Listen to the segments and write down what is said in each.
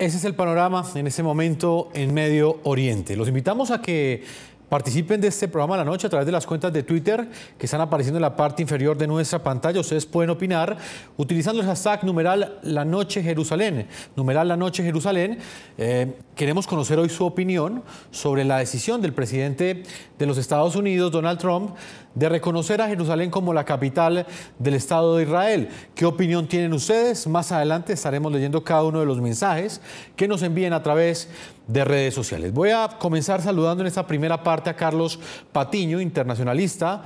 Ese es el panorama en este momento en Medio Oriente. Los invitamos a que participen de este programa a la noche a través de las cuentas de Twitter que están apareciendo en la parte inferior de nuestra pantalla. Ustedes pueden opinar utilizando el hashtag numeral La Noche Jerusalén. Numeral La Noche Jerusalén. Queremos conocer hoy su opinión sobre la decisión del presidente de los Estados Unidos, Donald Trump, de reconocer a Jerusalén como la capital del Estado de Israel. ¿Qué opinión tienen ustedes? Más adelante estaremos leyendo cada uno de los mensajes que nos envíen a través de redes sociales. Voy a comenzar saludando en esta primera parte a Carlos Patiño, internacionalista,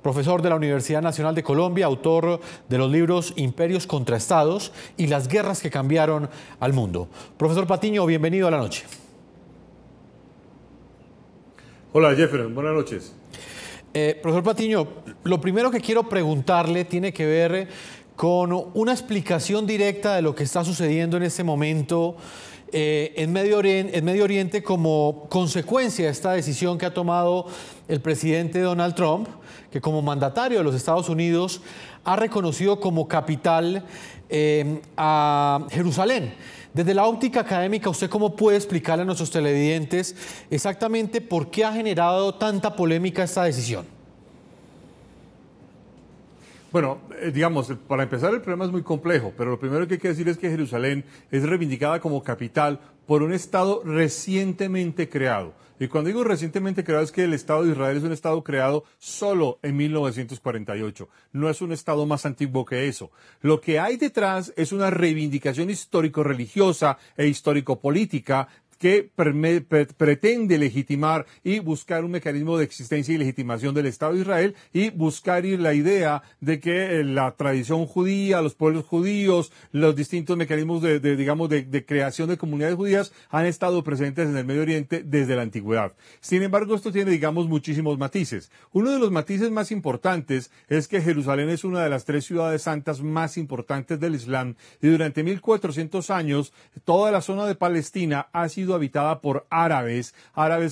profesor de la Universidad Nacional de Colombia, autor de los libros Imperios contra Estados y las guerras que cambiaron al mundo. Profesor Patiño, bienvenido a la noche. Hola, Jefferson, buenas noches. Profesor Patiño, lo primero que quiero preguntarle tiene que ver con una explicación directa de lo que está sucediendo en este momento en Medio Oriente como consecuencia de esta decisión que ha tomado el presidente Donald Trump, que como mandatario de los Estados Unidos ha reconocido como capital a Jerusalén. Desde la óptica académica, ¿usted cómo puede explicarle a nuestros televidentes exactamente por qué ha generado tanta polémica esta decisión? Bueno, digamos, para empezar el problema es muy complejo, pero lo primero que hay que decir es que Jerusalén es reivindicada como capital por un Estado recientemente creado. Y cuando digo recientemente creado es que el Estado de Israel es un Estado creado solo en 1948. No es un Estado más antiguo que eso. Lo que hay detrás es una reivindicación histórico-religiosa e histórico-política que pretende legitimar y buscar un mecanismo de existencia y legitimación del Estado de Israel y buscar la idea de que la tradición judía, los pueblos judíos, los distintos mecanismos de creación de comunidades judías han estado presentes en el Medio Oriente desde la antigüedad. Sin embargo, esto tiene, digamos, muchísimos matices. Uno de los matices más importantes es que Jerusalén es una de las 3 ciudades santas más importantes del Islam y durante 1400 años toda la zona de Palestina ha sido habitada por árabes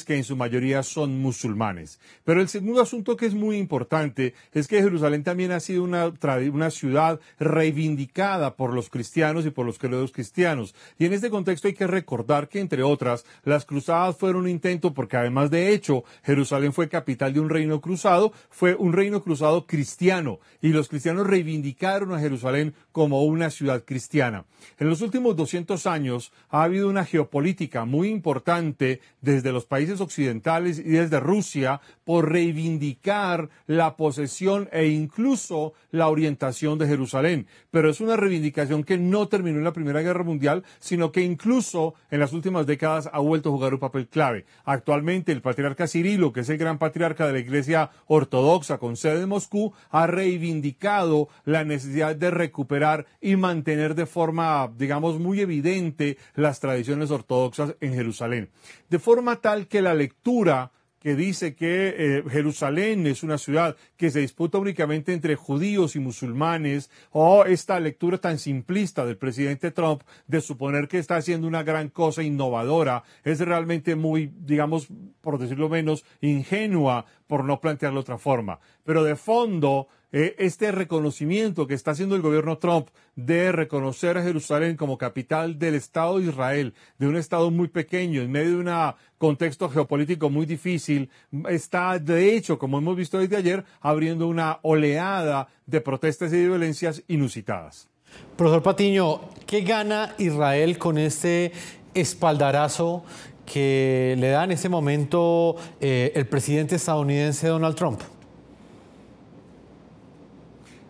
que en su mayoría son musulmanes. Pero el segundo asunto que es muy importante es que Jerusalén también ha sido una ciudad reivindicada por los cristianos y por los credos cristianos. Y en este contexto hay que recordar que, entre otras, las cruzadas fueron un intento, porque además de hecho, Jerusalén fue capital de un reino cruzado, fue un reino cruzado cristiano, y los cristianos reivindicaron a Jerusalén como una ciudad cristiana. En los últimos 200 años ha habido una geopolítica muy importante desde los países occidentales y desde Rusia por reivindicar la posesión e incluso la orientación de Jerusalén. Pero es una reivindicación que no terminó en la Primera Guerra Mundial, sino que incluso en las últimas décadas ha vuelto a jugar un papel clave. Actualmente el patriarca Cirilo, que es el gran patriarca de la Iglesia Ortodoxa con sede en Moscú, ha reivindicado la necesidad de recuperar y mantener de forma, digamos, muy evidente las tradiciones ortodoxas en Jerusalén. De forma tal que la lectura que dice que Jerusalén es una ciudad que se disputa únicamente entre judíos y musulmanes, o esta lectura tan simplista del presidente Trump de suponer que está haciendo una gran cosa innovadora, es realmente muy, digamos, por decirlo menos, ingenua, por no plantearlo de otra forma. Pero de fondo, este reconocimiento que está haciendo el gobierno Trump de reconocer a Jerusalén como capital del Estado de Israel, de un Estado muy pequeño, en medio de un contexto geopolítico muy difícil, está, de hecho, como hemos visto desde ayer, abriendo una oleada de protestas y de violencias inusitadas. Profesor Patiño, ¿qué gana Israel con este espaldarazo que le da en este momento el presidente estadounidense Donald Trump?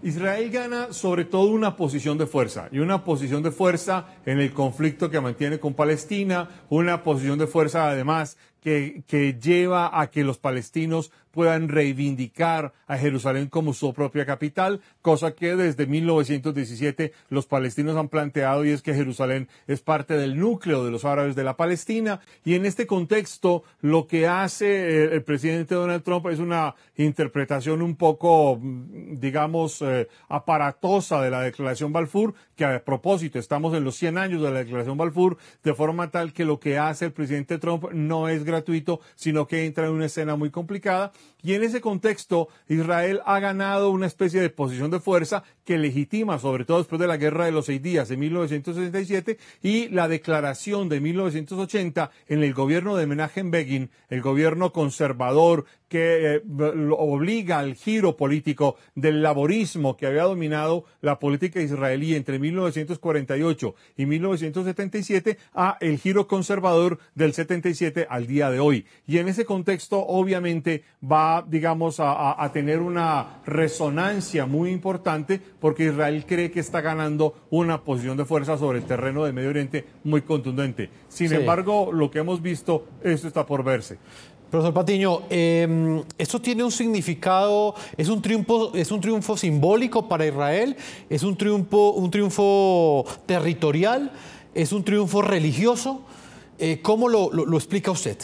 Israel gana sobre todo una posición de fuerza, y una posición de fuerza en el conflicto que mantiene con Palestina, una posición de fuerza además que lleva a que los palestinos puedan reivindicar a Jerusalén como su propia capital, cosa que desde 1917 los palestinos han planteado, y es que Jerusalén es parte del núcleo de los árabes de la Palestina. Y en este contexto lo que hace el presidente Donald Trump es una interpretación un poco, digamos, aparatosa de la Declaración Balfour, que a propósito estamos en los 100 años de la Declaración Balfour, de forma tal que lo que hace el presidente Trump no es gratuito, sino que entra en una escena muy complicada. Y en ese contexto, Israel ha ganado una especie de posición de fuerza que legitima, sobre todo después de la Guerra de los 6 días de 1967 y la declaración de 1980 en el gobierno de Menachem Begin, el gobierno conservador que obliga al giro político del laborismo que había dominado la política israelí entre 1948 y 1977 a el giro conservador del 77 al día de hoy. Y en ese contexto, obviamente, va, digamos, a tener una resonancia muy importante porque Israel cree que está ganando una posición de fuerza sobre el terreno del Medio Oriente muy contundente. Sin embargo, lo que hemos visto, esto está por verse. Profesor Patiño, ¿esto tiene un significado, es un triunfo simbólico para Israel? ¿Es un triunfo territorial? ¿Es un triunfo religioso? ¿Cómo lo explica usted?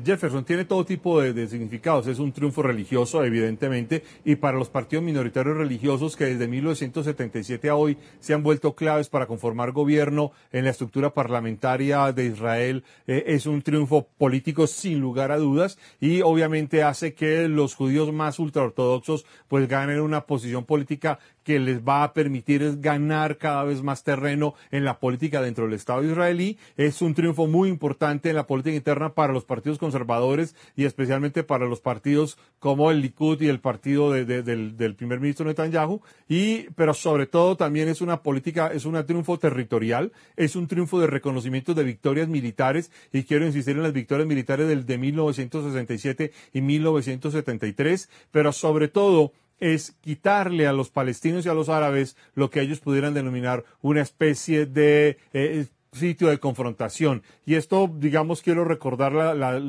Jefferson, tiene todo tipo de significados. Es un triunfo religioso, evidentemente, y para los partidos minoritarios religiosos que desde 1977 a hoy se han vuelto claves para conformar gobierno en la estructura parlamentaria de Israel, es un triunfo político sin lugar a dudas y obviamente hace que los judíos más ultraortodoxos pues ganen una posición política que les va a permitir ganar cada vez más terreno en la política dentro del Estado israelí. Es un triunfo muy importante en la política interna para los partidos conservadores y especialmente para los partidos como el Likud y el partido del primer ministro Netanyahu. Pero sobre todo también es una política, es un triunfo territorial, es un triunfo de reconocimiento de victorias militares y quiero insistir en las victorias militares de 1967 y 1973, pero sobre todo es quitarle a los palestinos y a los árabes lo que ellos pudieran denominar una especie de sitio de confrontación. Y esto, digamos, quiero recordar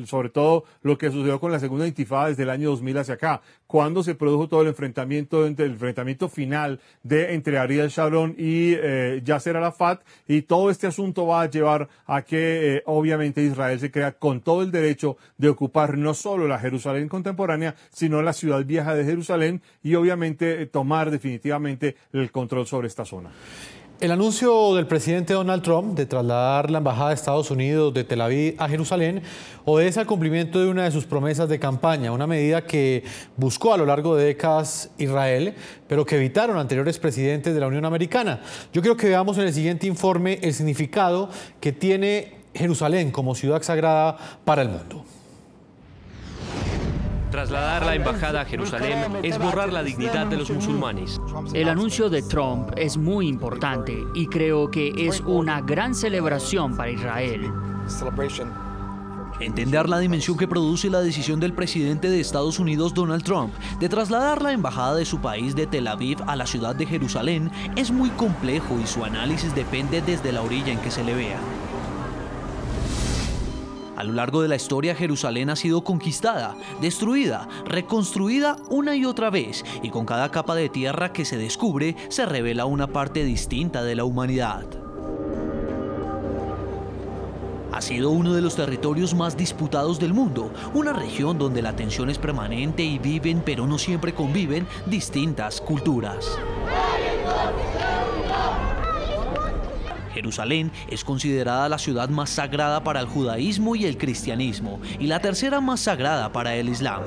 sobre todo lo que sucedió con la segunda intifada desde el año 2000 hacia acá, cuando se produjo todo el enfrentamiento final entre Ariel Sharon y Yasser Arafat, y todo este asunto va a llevar a que obviamente Israel se crea con todo el derecho de ocupar no solo la Jerusalén contemporánea, sino la ciudad vieja de Jerusalén y obviamente tomar definitivamente el control sobre esta zona. El anuncio del presidente Donald Trump de trasladar la embajada de Estados Unidos de Tel Aviv a Jerusalén obedece al cumplimiento de una de sus promesas de campaña, una medida que buscó a lo largo de décadas Israel, pero que evitaron anteriores presidentes de la Unión Americana. Yo quiero que veamos en el siguiente informe el significado que tiene Jerusalén como ciudad sagrada para el mundo. Trasladar la embajada a Jerusalén es borrar la dignidad de los musulmanes. El anuncio de Trump es muy importante y creo que es una gran celebración para Israel. Entender la dimensión que produce la decisión del presidente de Estados Unidos, Donald Trump, de trasladar la embajada de su país de Tel Aviv a la ciudad de Jerusalén es muy complejo y su análisis depende desde la orilla en que se le vea. A lo largo de la historia, Jerusalén ha sido conquistada, destruida, reconstruida una y otra vez, y con cada capa de tierra que se descubre, se revela una parte distinta de la humanidad. Ha sido uno de los territorios más disputados del mundo, una región donde la tensión es permanente y viven, pero no siempre conviven, distintas culturas. Jerusalén es considerada la ciudad más sagrada para el judaísmo y el cristianismo, y la tercera más sagrada para el islam.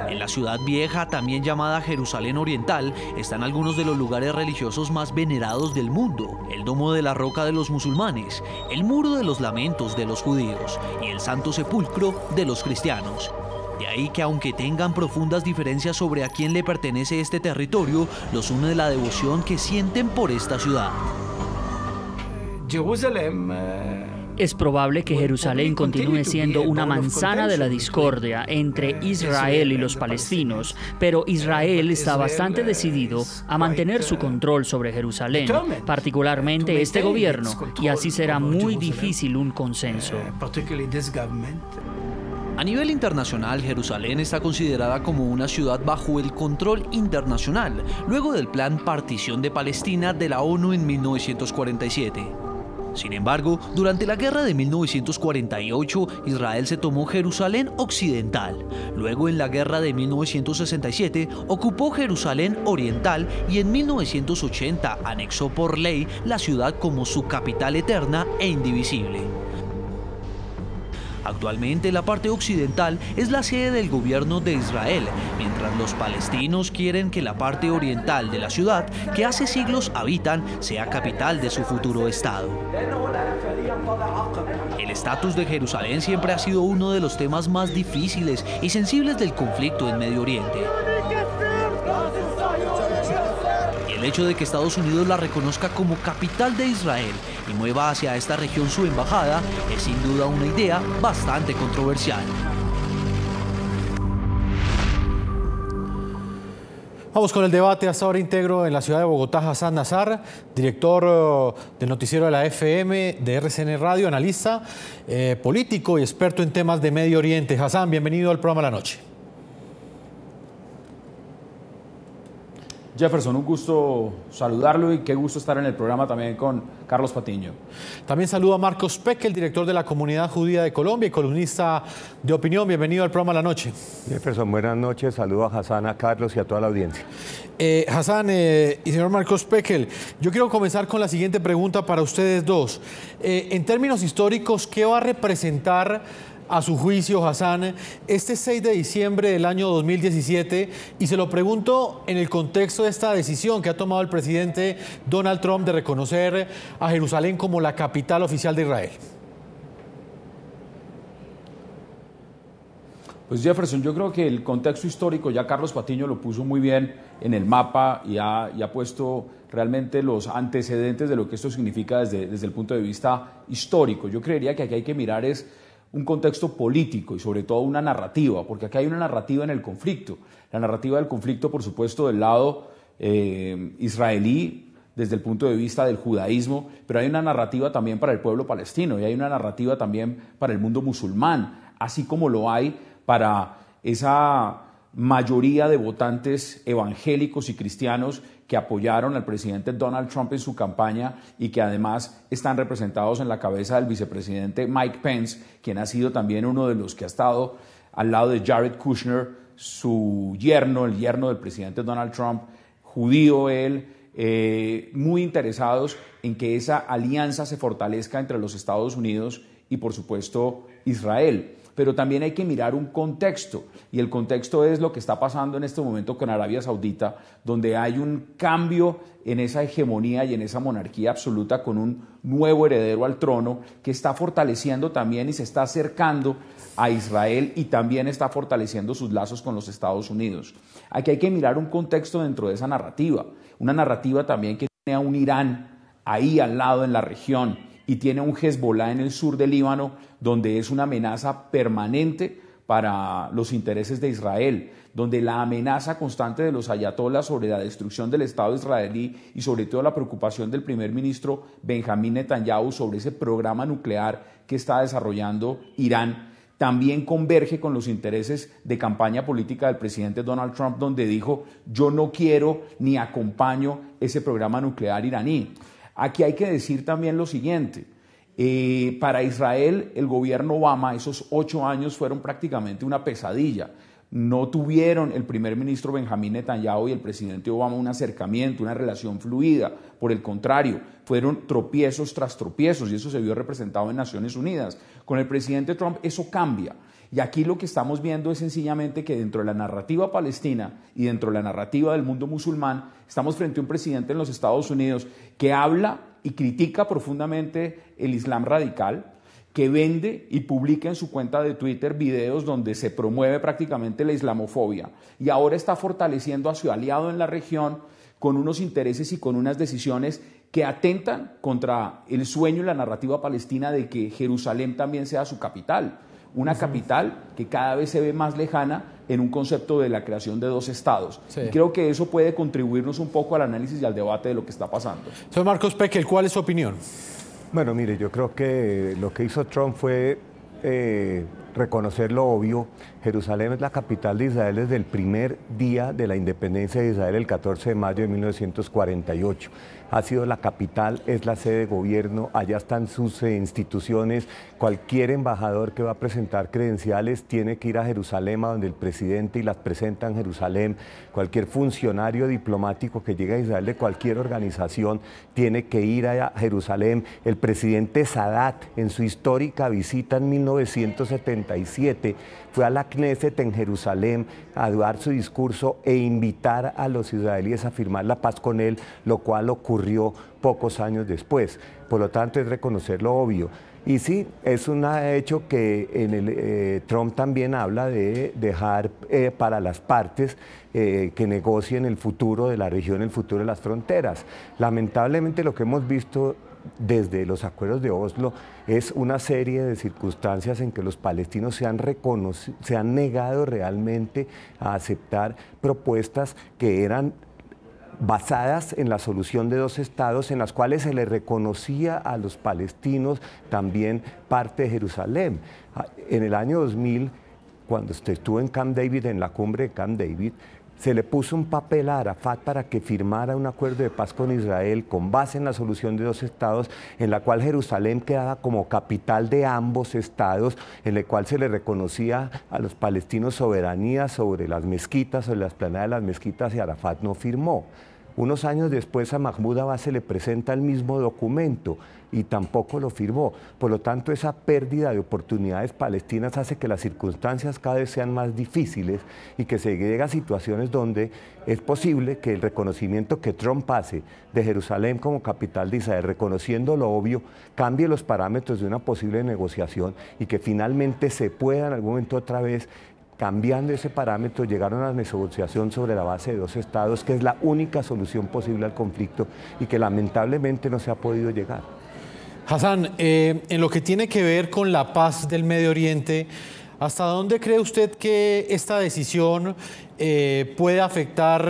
En la ciudad vieja, también llamada Jerusalén Oriental, están algunos de los lugares religiosos más venerados del mundo: el Domo de la Roca de los musulmanes, el Muro de los Lamentos de los judíos y el Santo Sepulcro de los cristianos. De ahí que, aunque tengan profundas diferencias sobre a quién le pertenece este territorio, los une la devoción que sienten por esta ciudad. Es probable que Jerusalén continúe siendo una manzana de la discordia entre Israel y los palestinos, pero Israel está bastante decidido a mantener su control sobre Jerusalén, particularmente este gobierno, y así será muy difícil un consenso. A nivel internacional, Jerusalén está considerada como una ciudad bajo el control internacional, luego del Plan Partición de Palestina de la ONU en 1947. Sin embargo, durante la guerra de 1948, Israel se tomó Jerusalén occidental. Luego, en la guerra de 1967, ocupó Jerusalén oriental y en 1980 anexó por ley la ciudad como su capital eterna e indivisible. Actualmente la parte occidental es la sede del gobierno de Israel, mientras los palestinos quieren que la parte oriental de la ciudad, que hace siglos habitan, sea capital de su futuro estado. El estatus de Jerusalén siempre ha sido uno de los temas más difíciles y sensibles del conflicto en Medio Oriente. El hecho de que Estados Unidos la reconozca como capital de Israel y mueva hacia esta región su embajada es sin duda una idea bastante controversial. Vamos con el debate. Hasta ahora integro en la ciudad de Bogotá Hassan Nazar, director del noticiero de la FM, de RCN Radio, analista, político y experto en temas de Medio Oriente. Hassan, bienvenido al programa La Noche. Jefferson, un gusto saludarlo y qué gusto estar en el programa también con Carlos Patiño. También saludo a Marcos Peck, el director de la Comunidad Judía de Colombia y columnista de opinión. Bienvenido al programa La Noche. Jefferson, buenas noches. Saludo a Hassan, a Carlos y a toda la audiencia. Hassan y señor Marcos Peckel, yo quiero comenzar con la siguiente pregunta para ustedes dos. En términos históricos, ¿qué va a representar a su juicio, Hassan, este 6 de diciembre del año 2017? Y se lo pregunto en el contexto de esta decisión que ha tomado el presidente Donald Trump de reconocer a Jerusalén como la capital oficial de Israel. Pues Jefferson, yo creo que el contexto histórico, ya Carlos Patiño lo puso muy bien en el mapa y ha puesto realmente los antecedentes de lo que esto significa desde el punto de vista histórico. Yo creería que aquí hay que mirar es un contexto político y sobre todo una narrativa, porque acá hay una narrativa en el conflicto. La narrativa del conflicto, por supuesto, del lado israelí, desde el punto de vista del judaísmo, pero hay una narrativa también para el pueblo palestino y hay una narrativa también para el mundo musulmán, así como lo hay para esa mayoría de votantes evangélicos y cristianos que apoyaron al presidente Donald Trump en su campaña y que además están representados en la cabeza del vicepresidente Mike Pence, quien ha sido también uno de los que ha estado al lado de Jared Kushner, su yerno, el yerno del presidente Donald Trump, judío él, muy interesados en que esa alianza se fortalezca entre los Estados Unidos y, por supuesto, Israel. Pero también hay que mirar un contexto, y el contexto es lo que está pasando en este momento con Arabia Saudita, donde hay un cambio en esa hegemonía y en esa monarquía absoluta con un nuevo heredero al trono que está fortaleciendo también y se está acercando a Israel y también está fortaleciendo sus lazos con los Estados Unidos. Aquí hay que mirar un contexto dentro de esa narrativa, una narrativa también que tiene a un Irán ahí al lado en la región, y tiene un Hezbollah en el sur del Líbano, donde es una amenaza permanente para los intereses de Israel, donde la amenaza constante de los ayatolás sobre la destrucción del Estado israelí y sobre todo la preocupación del primer ministro Benjamín Netanyahu sobre ese programa nuclear que está desarrollando Irán, también converge con los intereses de campaña política del presidente Donald Trump, donde dijo: yo no quiero ni acompaño ese programa nuclear iraní. Aquí hay que decir también lo siguiente, para Israel el gobierno Obama esos 8 años fueron prácticamente una pesadilla. No tuvieron el primer ministro Benjamín Netanyahu y el presidente Obama un acercamiento, una relación fluida. Por el contrario, fueron tropiezos tras tropiezos y eso se vio representado en Naciones Unidas. Con el presidente Trump eso cambia. Y aquí lo que estamos viendo es sencillamente que dentro de la narrativa palestina y dentro de la narrativa del mundo musulmán, estamos frente a un presidente en los Estados Unidos que habla y critica profundamente el Islam radical, que vende y publica en su cuenta de Twitter videos donde se promueve prácticamente la islamofobia y ahora está fortaleciendo a su aliado en la región con unos intereses y con unas decisiones que atentan contra el sueño y la narrativa palestina de que Jerusalén también sea su capital. Una capital que cada vez se ve más lejana en un concepto de la creación de 2 estados. Sí. Y creo que eso puede contribuirnos un poco al análisis y al debate de lo que está pasando. Señor Marcos Peckel, ¿cuál es su opinión? Bueno, mire, yo creo que lo que hizo Trump fue reconocer lo obvio. Jerusalén es la capital de Israel desde el primer día de la independencia de Israel, el 14 de mayo de 1948. Ha sido la capital, es la sede de gobierno, allá están sus instituciones. Cualquier embajador que va a presentar credenciales tiene que ir a Jerusalén, a donde el presidente y las presenta en Jerusalén. Cualquier funcionario diplomático que llegue a Israel de cualquier organización tiene que ir a Jerusalén. El presidente Sadat, en su histórica visita en 1977, fue a la Knesset en Jerusalén a dar su discurso e invitar a los israelíes a firmar la paz con él, lo cual ocurrió pocos años después. Por lo tanto, es reconocer lo obvio. Y sí, es un hecho que Trump también habla de dejar para las partes que negocien el futuro de la región, el futuro de las fronteras. Lamentablemente, lo que hemos visto desde los acuerdos de Oslo es una serie de circunstancias en que los palestinos se han negado realmente a aceptar propuestas que eran basadas en la solución de dos estados, en las cuales se les reconocía a los palestinos también parte de Jerusalén. En el año 2000, cuando estuvo en Camp David, en la cumbre de Camp David, se le puso un papel a Arafat para que firmara un acuerdo de paz con Israel con base en la solución de dos estados, en la cual Jerusalén quedaba como capital de ambos estados, en el cual se le reconocía a los palestinos soberanía sobre las mezquitas, sobre la explanada de las mezquitas, y Arafat no firmó. Unos años después a Mahmoud Abbas se le presenta el mismo documento y tampoco lo firmó. Por lo tanto, esa pérdida de oportunidades palestinas hace que las circunstancias cada vez sean más difíciles y que se llegue a situaciones donde es posible que el reconocimiento que Trump hace de Jerusalén como capital de Israel, reconociendo lo obvio, cambie los parámetros de una posible negociación y que finalmente se pueda en algún momento otra vez, cambiando ese parámetro, llegaron a la negociación sobre la base de dos estados, que es la única solución posible al conflicto y que lamentablemente no se ha podido llegar. Hassan, en lo que tiene que ver con la paz del Medio Oriente, ¿hasta dónde cree usted que esta decisión puede afectar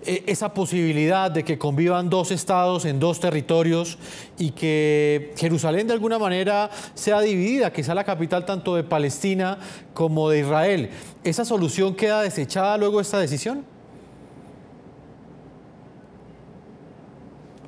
esa posibilidad de que convivan dos estados en dos territorios y que Jerusalén de alguna manera sea dividida, que sea la capital tanto de Palestina como de Israel? ¿Esa solución queda desechada luego de esta decisión?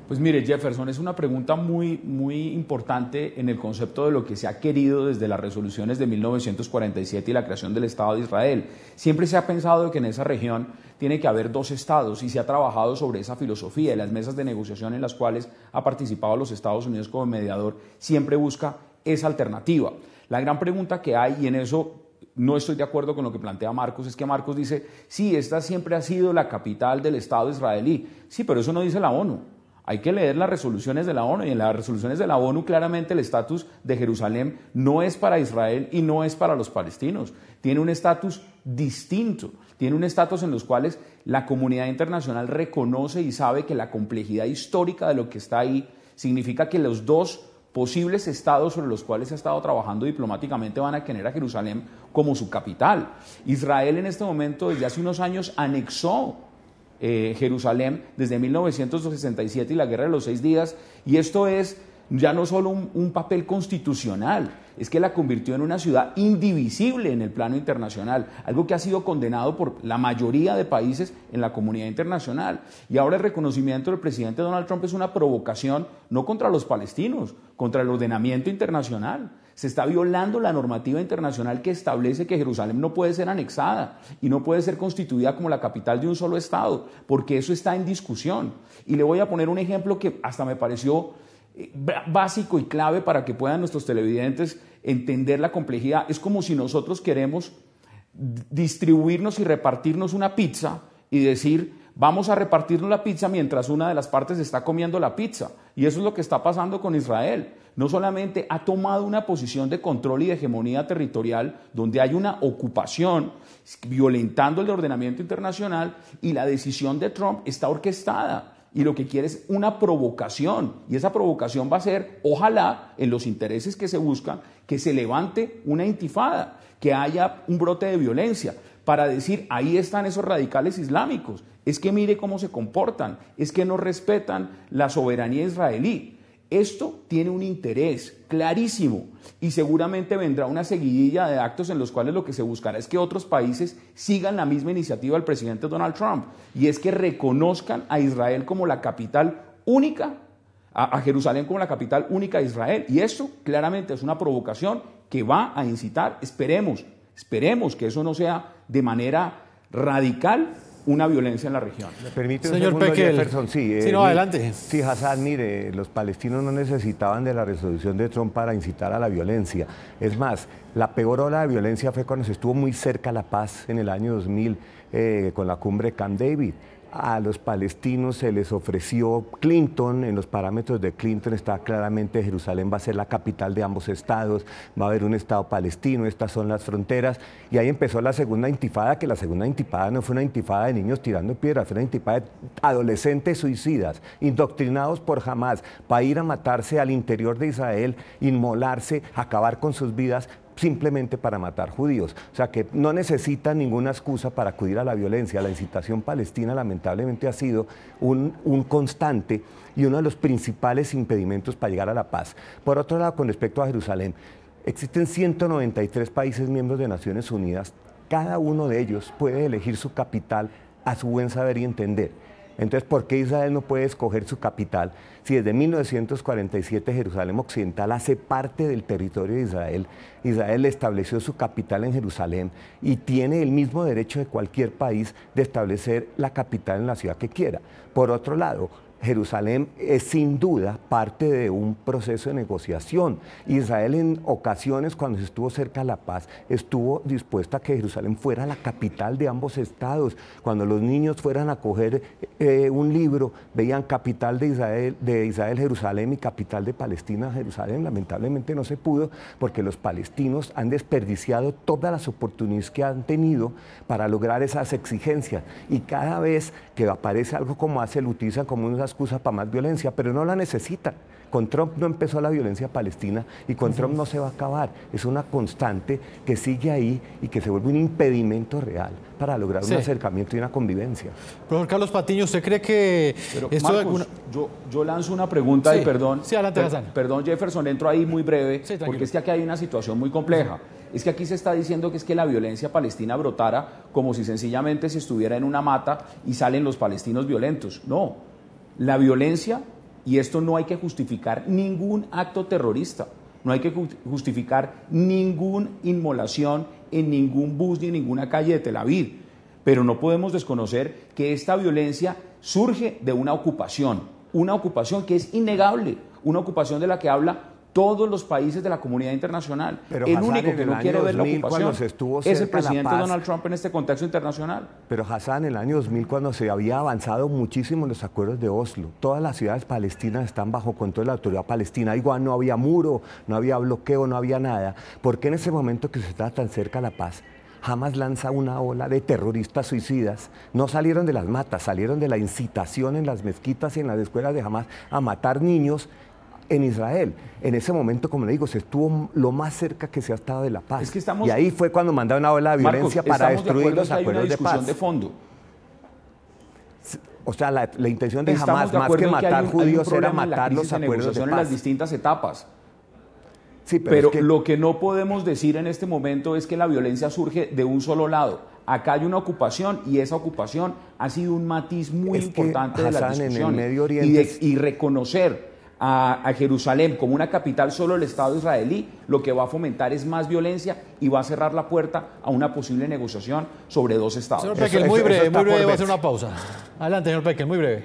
Pues mire, Jefferson, es una pregunta muy importante en el concepto de lo que se ha querido desde las resoluciones de 1947 y la creación del Estado de Israel. Siempre se ha pensado que en esa región tiene que haber dos estados y se ha trabajado sobre esa filosofía, y las mesas de negociación en las cuales ha participado los Estados Unidos como mediador siempre busca esa alternativa. La gran pregunta que hay, y en eso no estoy de acuerdo con lo que plantea Marcos, es que Marcos dice, sí, esta siempre ha sido la capital del Estado israelí. Sí, pero eso no dice la ONU. Hay que leer las resoluciones de la ONU, y en las resoluciones de la ONU claramente el estatus de Jerusalén no es para Israel y no es para los palestinos. Tiene un estatus distinto, tiene un estatus en los cuales la comunidad internacional reconoce y sabe que la complejidad histórica de lo que está ahí significa que los dos posibles estados sobre los cuales se ha estado trabajando diplomáticamente van a tener a Jerusalén como su capital. Israel en este momento, desde hace unos años, anexó Jerusalén desde 1967 y la Guerra de los 6 días, y esto es ya no solo un papel constitucional, es que la convirtió en una ciudad indivisible en el plano internacional, algo que ha sido condenado por la mayoría de países en la comunidad internacional. Y ahora el reconocimiento del presidente Donald Trump es una provocación no contra los palestinos, contra el ordenamiento internacional. Se está violando la normativa internacional que establece que Jerusalén no puede ser anexada y no puede ser constituida como la capital de un solo estado, porque eso está en discusión. Y le voy a poner un ejemplo que hasta me pareció básico y clave para que puedan nuestros televidentes entender la complejidad. Es como si nosotros queremos distribuirnos y repartirnos una pizza y decir, vamos a repartirnos la pizza mientras una de las partes está comiendo la pizza. Y eso es lo que está pasando con Israel. No solamente ha tomado una posición de control y de hegemonía territorial donde hay una ocupación violentando el ordenamiento internacional, y la decisión de Trump está orquestada. Y lo que quiere es una provocación, y esa provocación va a ser, ojalá, en los intereses que se buscan, que se levante una intifada, que haya un brote de violencia, para decir, ahí están esos radicales islámicos, es que mire cómo se comportan, es que no respetan la soberanía israelí. Esto tiene un interés clarísimo y seguramente vendrá una seguidilla de actos en los cuales lo que se buscará es que otros países sigan la misma iniciativa del presidente Donald Trump, y es que reconozcan a Israel como la capital única, a Jerusalén como la capital única de Israel. Y esto claramente es una provocación que va a incitar, esperemos que eso no sea de manera radical, una violencia en la región. ¿Me permite un señor segundo, Pekel? Jefferson? Sí, No, adelante. Sí, Hassan, mire, los palestinos no necesitaban de la resolución de Trump para incitar a la violencia. Es más, la peor ola de violencia fue cuando se estuvo muy cerca la paz en el año 2000 con la cumbre Camp David. A los palestinos se les ofreció Clinton, en los parámetros de Clinton está claramente Jerusalén va a ser la capital de ambos estados, va a haber un estado palestino, estas son las fronteras, y ahí empezó la segunda intifada, que la segunda intifada no fue una intifada de niños tirando piedras, fue una intifada de adolescentes suicidas, indoctrinados por Hamás, para ir a matarse al interior de Israel, inmolarse, acabar con sus vidas, simplemente para matar judíos. O sea que no necesitan ninguna excusa para acudir a la violencia. La incitación palestina lamentablemente ha sido un constante y uno de los principales impedimentos para llegar a la paz. Por otro lado, con respecto a Jerusalén, existen 193 países miembros de Naciones Unidas. Cada uno de ellos puede elegir su capital a su buen saber y entender. Entonces, ¿por qué Israel no puede escoger su capital? Si desde 1947 Jerusalén Occidental hace parte del territorio de Israel, Israel estableció su capital en Jerusalén y tiene el mismo derecho de cualquier país de establecer la capital en la ciudad que quiera. Por otro lado, Jerusalén es sin duda parte de un proceso de negociación. Israel en ocasiones, cuando se estuvo cerca de la paz, estuvo dispuesta a que Jerusalén fuera la capital de ambos estados. Cuando los niños fueran a coger un libro, veían capital de Israel, Jerusalén, y capital de Palestina, Jerusalén. Lamentablemente no se pudo porque los palestinos han desperdiciado todas las oportunidades que han tenido para lograr esas exigencias. Y cada vez que aparece algo como hace, lo utilizan como una excusa para más violencia, pero no la necesitan. Con Trump no empezó la violencia palestina y con Trump no se va a acabar. Es una constante que sigue ahí y que se vuelve un impedimento real para lograr un acercamiento y una convivencia. Profesor Carlos Patiño, ¿usted cree que pero, esto Marcos, yo lanzo una pregunta y perdón. Sí, adelante, Hassan. Perdón, Jefferson, entro ahí muy breve, porque es que aquí hay una situación muy compleja. Es que aquí se está diciendo que es que la violencia palestina brotara como si sencillamente se estuviera en una mata y salen los palestinos violentos. No, la violencia, y esto no hay que justificar ningún acto terrorista, no hay que justificar ninguna inmolación en ningún bus ni en ninguna calle de Tel Aviv, pero no podemos desconocer que esta violencia surge de una ocupación que es innegable, una ocupación de la que habla todos los países de la comunidad internacional. Pero el Hassan, único que no quiere ver la ocupación es el presidente Donald Trump en este contexto internacional. Pero Hassan, en el año 2000, cuando se había avanzado muchísimo en los acuerdos de Oslo, todas las ciudades palestinas están bajo control de la autoridad palestina. Igual no había muro, no había bloqueo, no había nada. ¿Por qué en ese momento que se está tan cerca la paz, Hamas lanza una ola de terroristas suicidas? No salieron de las matas, salieron de la incitación en las mezquitas y en las escuelas de Hamas a matar niños en Israel. En ese momento, como le digo, se estuvo lo más cerca que se ha estado de la paz. Es que estamos, y ahí fue cuando mandaron una ola de violencia, Marcos, para destruir los acuerdos de paz. De fondo. O sea, la intención de Hamas, más que matar judíos, era matar los acuerdos de paz. En las distintas etapas. Sí, pero es que lo que no podemos decir en este momento es que la violencia surge de un solo lado. Acá hay una ocupación y esa ocupación ha sido un matiz muy importante de las discusiones. En el Medio Oriente y reconocer a Jerusalén como una capital solo del Estado israelí, lo que va a fomentar es más violencia y va a cerrar la puerta a una posible negociación sobre dos estados. Señor Pekel, muy breve, voy a hacer una pausa. Adelante, señor Pekel, muy breve.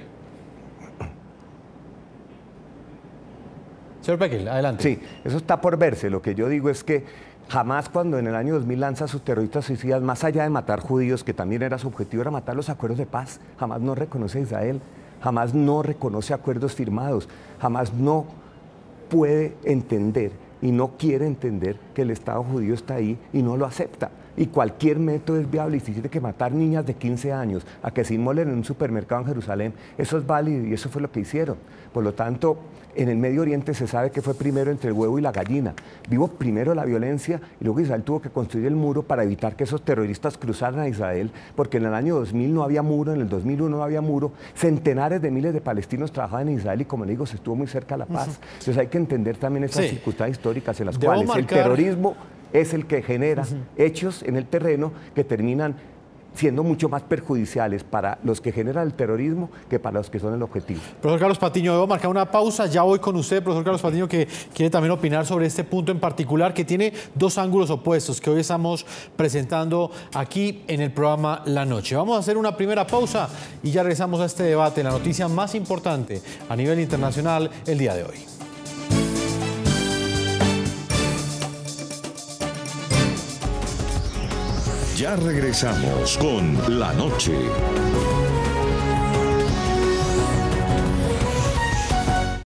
Señor Pekel, adelante. Sí, eso está por verse. Lo que yo digo es que Hamas, cuando en el año 2000 lanza sus terroristas suicidas, más allá de matar judíos, que también era su objetivo, era matar los acuerdos de paz. Hamas no reconoce a Israel. Hamas no reconoce acuerdos firmados. Hamas no puede entender y no quiere entender que el Estado judío está ahí y no lo acepta. y cualquier método es viable, y si tiene que matar niñas de 15 años a que se inmolen en un supermercado en Jerusalén, eso es válido y eso fue lo que hicieron. Por lo tanto, en el Medio Oriente se sabe que fue primero entre el huevo y la gallina. Vivo primero la violencia y luego Israel tuvo que construir el muro para evitar que esos terroristas cruzaran a Israel, porque en el año 2000 no había muro, en el 2001 no había muro, centenares de miles de palestinos trabajaban en Israel y, como le digo, se estuvo muy cerca de la paz. Entonces hay que entender también esas circunstancias históricas en las cuales el terrorismo es el que genera hechos en el terreno que terminan siendo mucho más perjudiciales para los que generan el terrorismo que para los que son el objetivo. Profesor Carlos Patiño, debo marcar una pausa, ya voy con usted, profesor Carlos Patiño, que quiere también opinar sobre este punto en particular, que tiene dos ángulos opuestos que hoy estamos presentando aquí en el programa La Noche. Vamos a hacer una primera pausa y ya regresamos a este debate, la noticia más importante a nivel internacional el día de hoy. Ya regresamos con La Noche.